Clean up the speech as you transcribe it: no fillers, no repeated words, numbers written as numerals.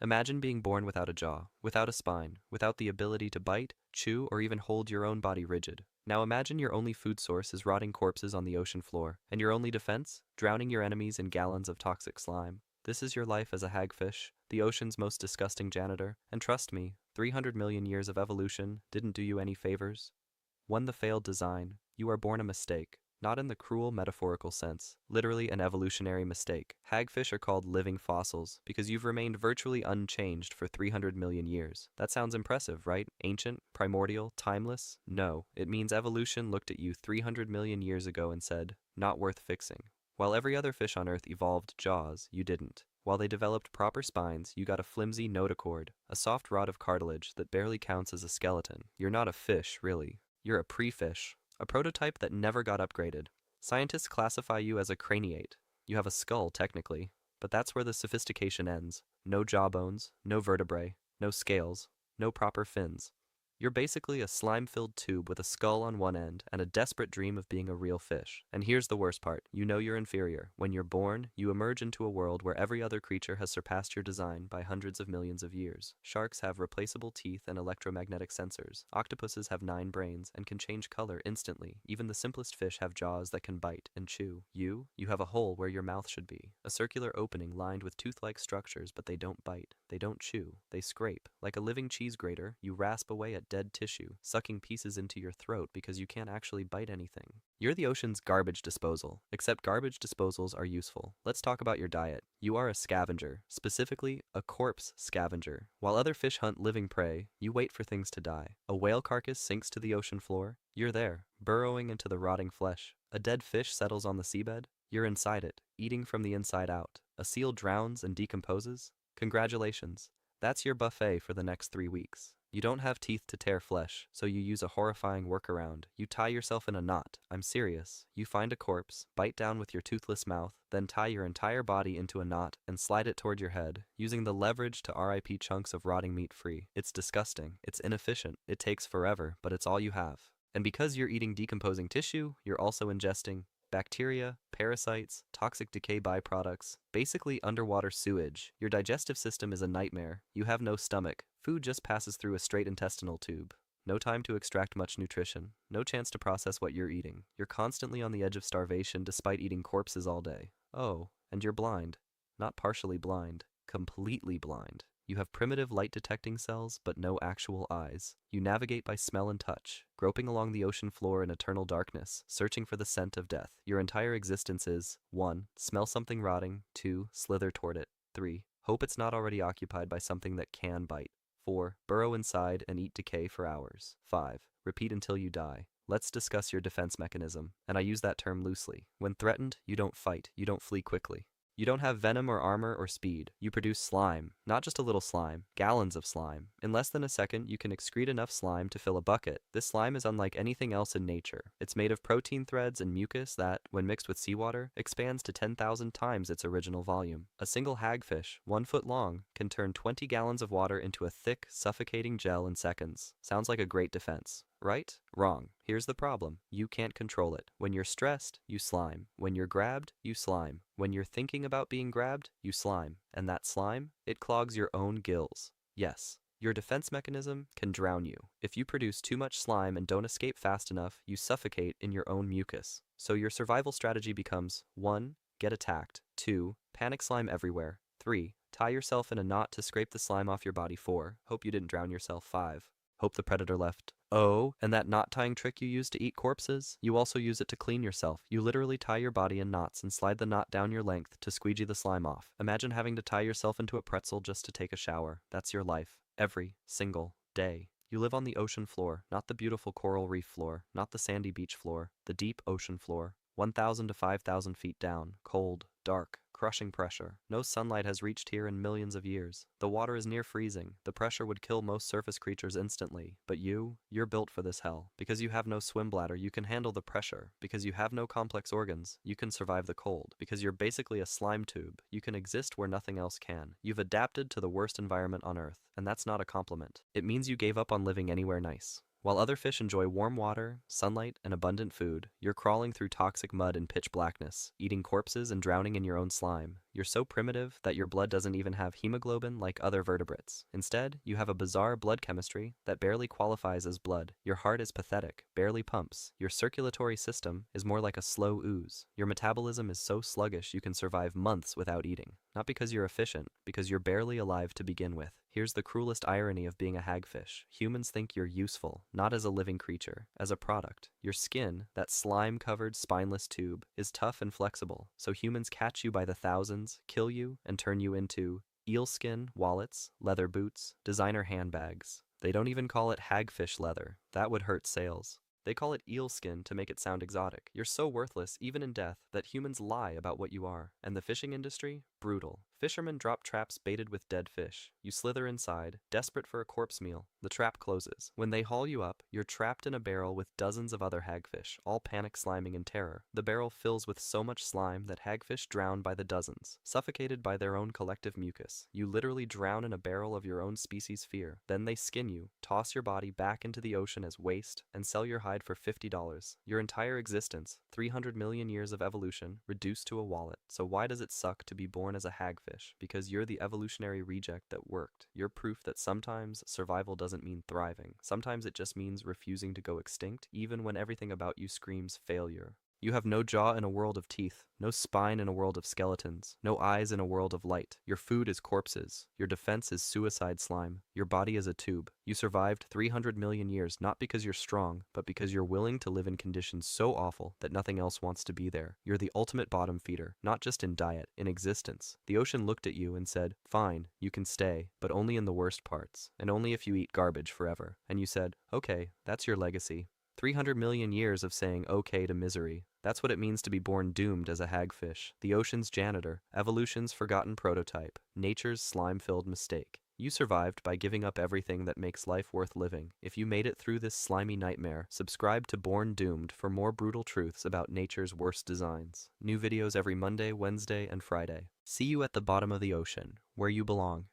Imagine being born without a jaw, without a spine, without the ability to bite, chew, or even hold your own body rigid. Now imagine your only food source is rotting corpses on the ocean floor, and your only defense? Drowning your enemies in gallons of toxic slime. This is your life as a hagfish, the ocean's most disgusting janitor, and trust me, 300 million years of evolution didn't do you any favors. 1. The failed design. You are born a mistake. Not in the cruel metaphorical sense, literally an evolutionary mistake. Hagfish are called living fossils because you've remained virtually unchanged for 300 million years. That sounds impressive, right? Ancient, primordial, timeless? No, it means evolution looked at you 300 million years ago and said, not worth fixing. While every other fish on Earth evolved jaws, you didn't. While they developed proper spines, you got a flimsy notochord, a soft rod of cartilage that barely counts as a skeleton. You're not a fish, really. You're a pre-fish. A prototype that never got upgraded. Scientists classify you as a craniate. You have a skull, technically, but that's where the sophistication ends. No jawbones, no vertebrae, no scales, no proper fins. You're basically a slime-filled tube with a skull on one end and a desperate dream of being a real fish. And here's the worst part. You know you're inferior. When you're born, you emerge into a world where every other creature has surpassed your design by hundreds of millions of years. Sharks have replaceable teeth and electromagnetic sensors. Octopuses have 9 brains and can change color instantly. Even the simplest fish have jaws that can bite and chew. You have a hole where your mouth should be. A circular opening lined with tooth-like structures, but they don't bite. They don't chew. They scrape. Like a living cheese grater, you rasp away at dead tissue, sucking pieces into your throat because you can't actually bite anything. You're the ocean's garbage disposal, except garbage disposals are useful. Let's talk about your diet. You are a scavenger, specifically a corpse scavenger. While other fish hunt living prey, you wait for things to die. A whale carcass sinks to the ocean floor. You're there, burrowing into the rotting flesh. A dead fish settles on the seabed. You're inside it, eating from the inside out. A seal drowns and decomposes. Congratulations. That's your buffet for the next 3 weeks. You don't have teeth to tear flesh, so you use a horrifying workaround. You tie yourself in a knot. I'm serious. You find a corpse, bite down with your toothless mouth, then tie your entire body into a knot and slide it toward your head, using the leverage to RIP chunks of rotting meat free. It's disgusting. It's inefficient. It takes forever, but it's all you have. And because you're eating decomposing tissue, you're also ingesting bacteria, parasites, toxic decay byproducts, basically underwater sewage. Your digestive system is a nightmare. You have no stomach. Food just passes through a straight intestinal tube. No time to extract much nutrition. No chance to process what you're eating. You're constantly on the edge of starvation despite eating corpses all day. Oh, and you're blind. Not partially blind. Completely blind. You have primitive light-detecting cells, but no actual eyes. You navigate by smell and touch, groping along the ocean floor in eternal darkness, searching for the scent of death. Your entire existence is 1. Smell something rotting. 2. Slither toward it. 3. Hope it's not already occupied by something that can bite. 4. Burrow inside and eat decay for hours. 5. Repeat until you die. Let's discuss your defense mechanism, and I use that term loosely. When threatened, you don't fight. You don't flee quickly. You don't have venom or armor or speed. You produce slime. Not just a little slime. Gallons of slime. In less than a second, you can excrete enough slime to fill a bucket. This slime is unlike anything else in nature. It's made of protein threads and mucus that, when mixed with seawater, expands to 10,000 times its original volume. A single hagfish, 1 foot long, can turn 20 gallons of water into a thick, suffocating gel in seconds. Sounds like a great defense. Right? Wrong. Here's the problem. You can't control it. When you're stressed, you slime. When you're grabbed, you slime. When you're thinking about being grabbed, you slime. And that slime, it clogs your own gills. Yes, your defense mechanism can drown you. If you produce too much slime and don't escape fast enough, you suffocate in your own mucus. So your survival strategy becomes 1. Get attacked. 2. Panic slime everywhere. 3. Tie yourself in a knot to scrape the slime off your body. 4. Hope you didn't drown yourself. 5. Hope the predator left. Oh, and that knot tying trick you use to eat corpses? You also use it to clean yourself. You literally tie your body in knots and slide the knot down your length to squeegee the slime off. Imagine having to tie yourself into a pretzel just to take a shower. That's your life. Every single day. You live on the ocean floor, not the beautiful coral reef floor, not the sandy beach floor, the deep ocean floor. 1,000 to 5,000 feet down, cold, dark, crushing pressure. No sunlight has reached here in millions of years. The water is near freezing. The pressure would kill most surface creatures instantly. But you're built for this hell. Because you have no swim bladder, you can handle the pressure. Because you have no complex organs, you can survive the cold. Because you're basically a slime tube, you can exist where nothing else can. You've adapted to the worst environment on Earth, and that's not a compliment. It means you gave up on living anywhere nice. While other fish enjoy warm water, sunlight, and abundant food, you're crawling through toxic mud and pitch blackness, eating corpses and drowning in your own slime. You're so primitive that your blood doesn't even have hemoglobin like other vertebrates. Instead, you have a bizarre blood chemistry that barely qualifies as blood. Your heart is pathetic, barely pumps. Your circulatory system is more like a slow ooze. Your metabolism is so sluggish you can survive months without eating. Not because you're efficient, because you're barely alive to begin with. Here's the cruelest irony of being a hagfish. Humans think you're useful, not as a living creature, as a product. Your skin, that slime-covered, spineless tube, is tough and flexible, so humans catch you by the thousands, kill you, and turn you into eel skin wallets, leather boots, designer handbags. They don't even call it hagfish leather. That would hurt sales. They call it eel skin to make it sound exotic. You're so worthless, even in death, that humans lie about what you are. And the fishing industry? Brutal. Fishermen drop traps baited with dead fish. You slither inside, desperate for a corpse meal. The trap closes. When they haul you up, you're trapped in a barrel with dozens of other hagfish, all panic sliming in terror. The barrel fills with so much slime that hagfish drown by the dozens, suffocated by their own collective mucus. You literally drown in a barrel of your own species' fear. Then they skin you, toss your body back into the ocean as waste, and sell your hide for $50. Your entire existence, 300 million years of evolution, reduced to a wallet. So why does it suck to be born as a hagfish? Because you're the evolutionary reject that worked. You're proof that sometimes survival doesn't mean thriving. Sometimes it just means refusing to go extinct, even when everything about you screams failure. You have no jaw in a world of teeth, no spine in a world of skeletons, no eyes in a world of light. Your food is corpses. Your defense is suicide slime. Your body is a tube. You survived 300 million years not because you're strong, but because you're willing to live in conditions so awful that nothing else wants to be there. You're the ultimate bottom feeder, not just in diet, in existence. The ocean looked at you and said, "Fine, you can stay, but only in the worst parts, and only if you eat garbage forever." And you said, "Okay, that's your legacy." 300 million years of saying okay to misery. That's what it means to be born doomed as a hagfish, the ocean's janitor, evolution's forgotten prototype, nature's slime-filled mistake. You survived by giving up everything that makes life worth living. If you made it through this slimy nightmare, subscribe to Born Doomed for more brutal truths about nature's worst designs. New videos every Monday, Wednesday, and Friday. See you at the bottom of the ocean, where you belong.